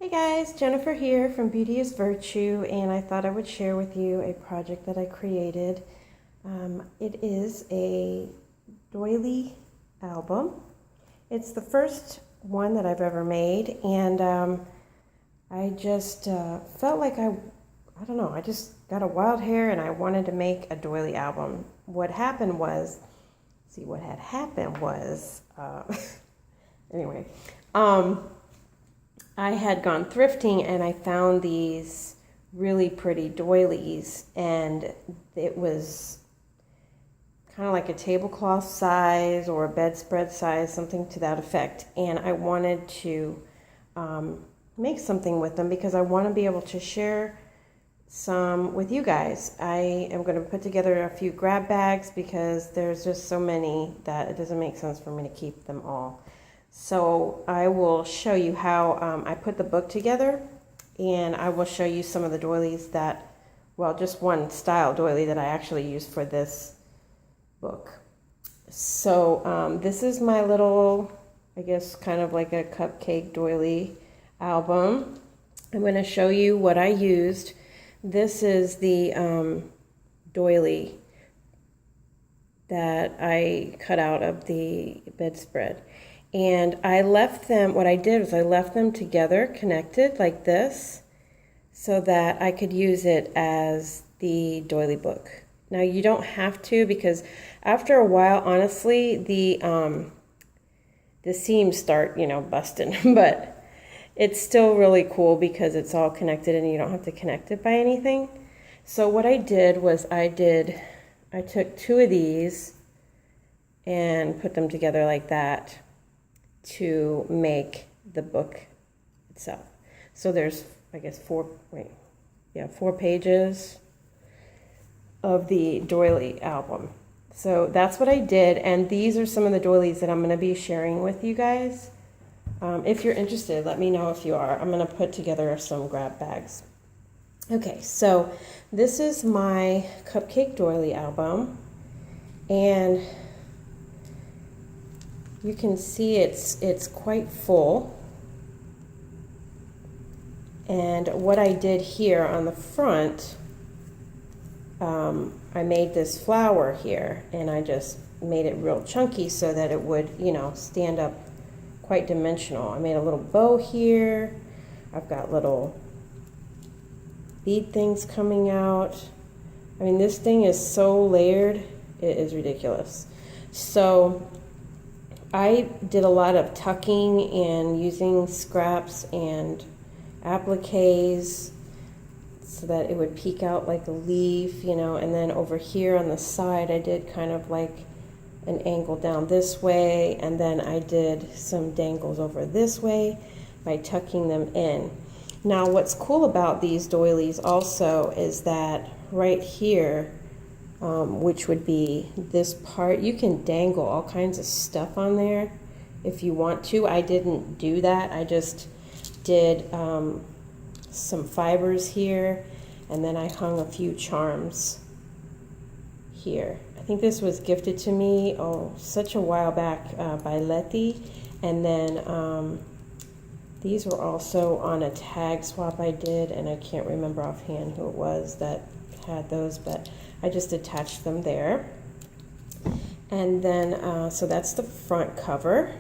Hey guys, Jennifer here from Beauty is Virtue, and I thought I would share with you a project that I created. It is a doily album. It's the first one that I've ever made, and I just felt like I don't know, I just got a wild hair and I wanted to make a doily album. What happened was, anyway, I had gone thrifting and I found these really pretty doilies, and it was kind of like a tablecloth size or a bedspread size, something to that effect. And I wanted to make something with them because I want to be able to share some with you guys. I am going to put together a few grab bags because there's just so many that it doesn't make sense for me to keep them all. So I will show you how I put the book together, and I will show you some of the doilies that, well, just one style doily that I actually used for this book. So this is my little, I guess, kind of like a cupcake doily album. I'm going to show you what I used. This is the doily that I cut out of the bedspread. And I left them, what I did was I left them together, connected like this, so that I could use it as the doily book. Now you don't have to, because after a while, honestly, the seams start, busting, but it's still really cool because it's all connected and you don't have to connect it by anything. So what I did was I took two of these and put them together like that to make the book itself. So there's, I guess, four pages of the doily album. So that's what I did, and these are some of the doilies that I'm going to be sharing with you guys. If you're interested, let me know if you are. I'm going to put together some grab bags. Okay, so this is my Cupcake Doily album, and you can see it's quite full. And what I did here on the front, I made this flower here, and I just made it real chunky so that it would, stand up quite dimensional. I made a little bow here. I've got little bead things coming out. I mean, this thing is so layered, it is ridiculous. So I did a lot of tucking and using scraps and appliques so that it would peek out like a leaf, and then over here on the side I did kind of like an angle down this way, and then I did some dangles over this way by tucking them in. Now what's cool about these doilies also is that right here, which would be this part, you can dangle all kinds of stuff on there if you want to. I didn't do that. I just did some fibers here, and then I hung a few charms here. I think this was gifted to me such a while back by Letty, and then these were also on a tag swap I did, and I can't remember offhand who it was that had those, but I just attached them there. And then, so that's the front cover.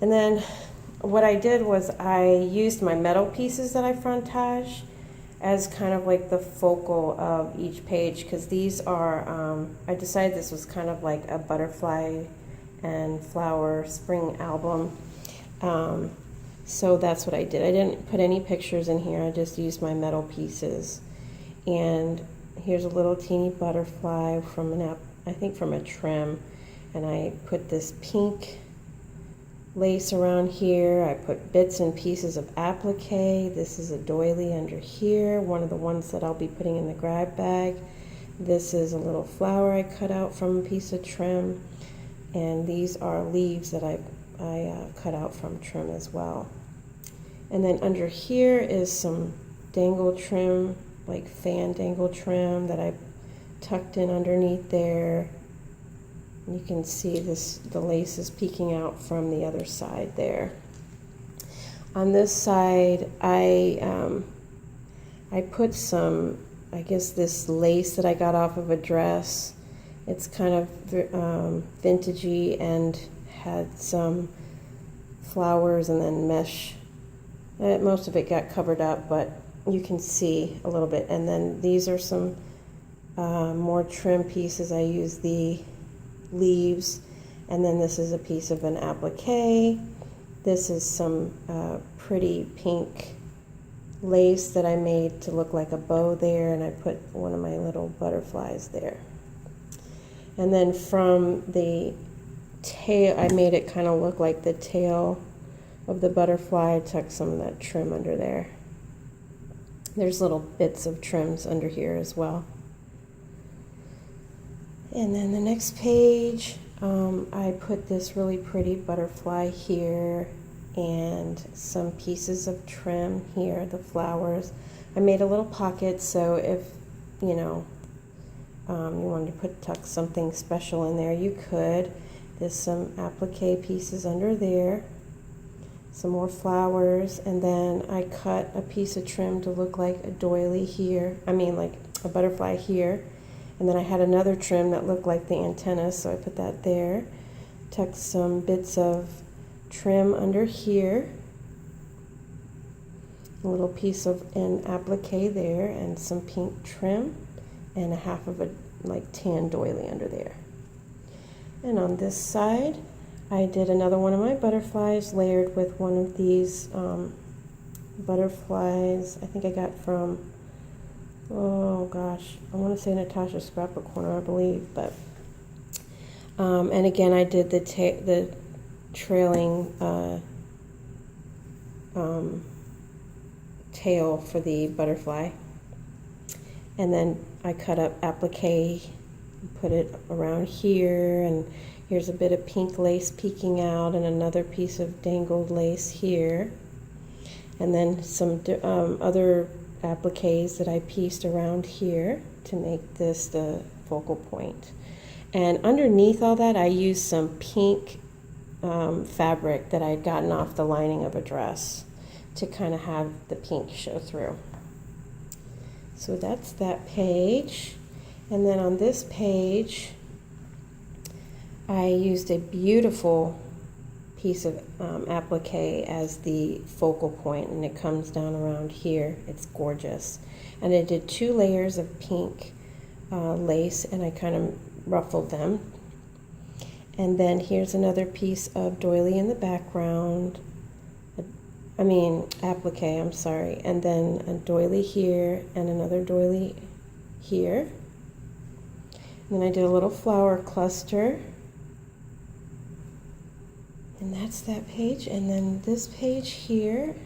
And then what I did was I used my metal pieces that I frontage as kind of like the focal of each page, because these are, I decided this was kind of like a butterfly and flower spring album. So that's what I did. I didn't put any pictures in here. I just used my metal pieces. And here's a little teeny butterfly from I think from a trim, and I put this pink lace around here. I put bits and pieces of applique. This is a doily under here, one of the ones that I'll be putting in the grab bag. This is a little flower I cut out from a piece of trim, and these are leaves that I cut out from trim as well. And then under here is some dangle trim, like fan dangle trim that I tucked in underneath there. You can see the lace is peeking out from the other side there. On this side, I put some, I guess this lace that I got off of a dress. It's kind of vintagey and had some flowers and then mesh. Most of it got covered up, but you can see a little bit. And then these are some more trim pieces. I use the leaves, and then this is a piece of an applique. This is some pretty pink lace that I made to look like a bow there, and I put one of my little butterflies there. And then from the tail, I made it kind of look like the tail of the butterfly. I tucked some of that trim under there. There's little bits of trims under here as well. And then the next page, I put this really pretty butterfly here and some pieces of trim here, the flowers. I made a little pocket, so if, you know, you wanted to tuck something special in there, you could. There's some applique pieces under there, some more flowers, and then I cut a piece of trim to look like a doily here, like a butterfly here. And then I had another trim that looked like the antenna, so I put that there. Tucked some bits of trim under here. A little piece of an applique there, and some pink trim, and a half of a tan doily under there. And on this side, I did another one of my butterflies layered with one of these butterflies I think I got from, oh gosh, I want to say Natasha's Scrapbook Corner, I believe, but and again I did the trailing tail for the butterfly, and then I cut up applique, put it around here, and here's a bit of pink lace peeking out and another piece of dangled lace here, and then some other appliques that I pieced around here to make this the focal point. And underneath all that, I used some pink fabric that I had gotten off the lining of a dress to kind of have the pink show through. So that's that page. And then on this page, I used a beautiful piece of applique as the focal point, and it comes down around here. It's gorgeous. And I did 2 layers of pink lace, and I kind of ruffled them. And then here's another piece of doily in the background. Applique, I'm sorry. And then a doily here and another doily here. And then I did a little flower cluster. And that's that page. And then this page here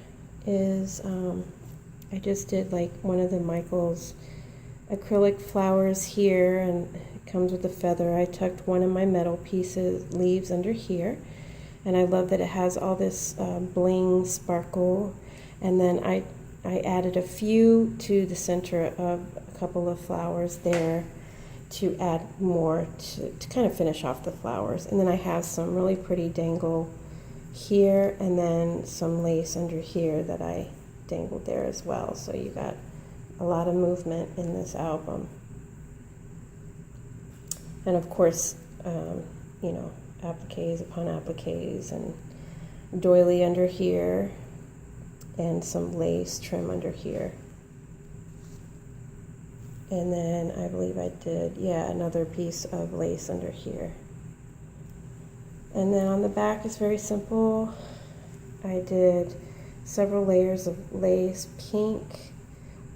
is, I just did like one of the Michael's acrylic flowers here, and it comes with a feather. I tucked one of my metal pieces, leaves under here. And I love that it has all this bling sparkle. And then I added a few to the center of a couple of flowers there to add more to kind of finish off the flowers. And then I have some really pretty dangle here, and then some lace under here that I dangled there as well. So you got a lot of movement in this album. And of course, appliques upon appliques, and doily under here, and some lace trim under here. And then I believe I did, another piece of lace under here. And then on the back is very simple. I did several layers of lace, pink,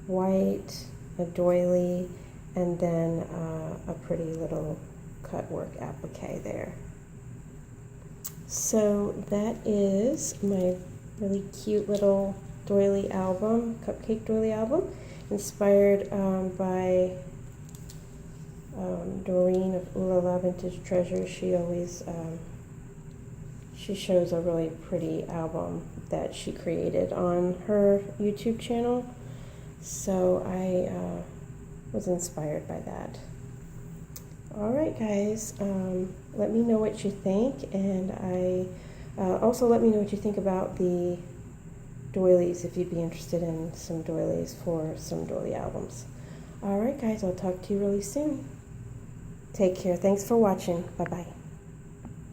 white, a doily, and then a pretty little cut work applique there. So that is my really cute little doily album, Cupcake Doily album, inspired by Doreen of Ooh La La Vintage Treasures. She always she shows a really pretty album that she created on her YouTube channel. So I was inspired by that. Alright guys, let me know what you think, and also let me know what you think about the doilies if you'd be interested in some doilies for some doily albums. All right, guys, I'll talk to you really soon. Take care. Thanks for watching. Bye-bye.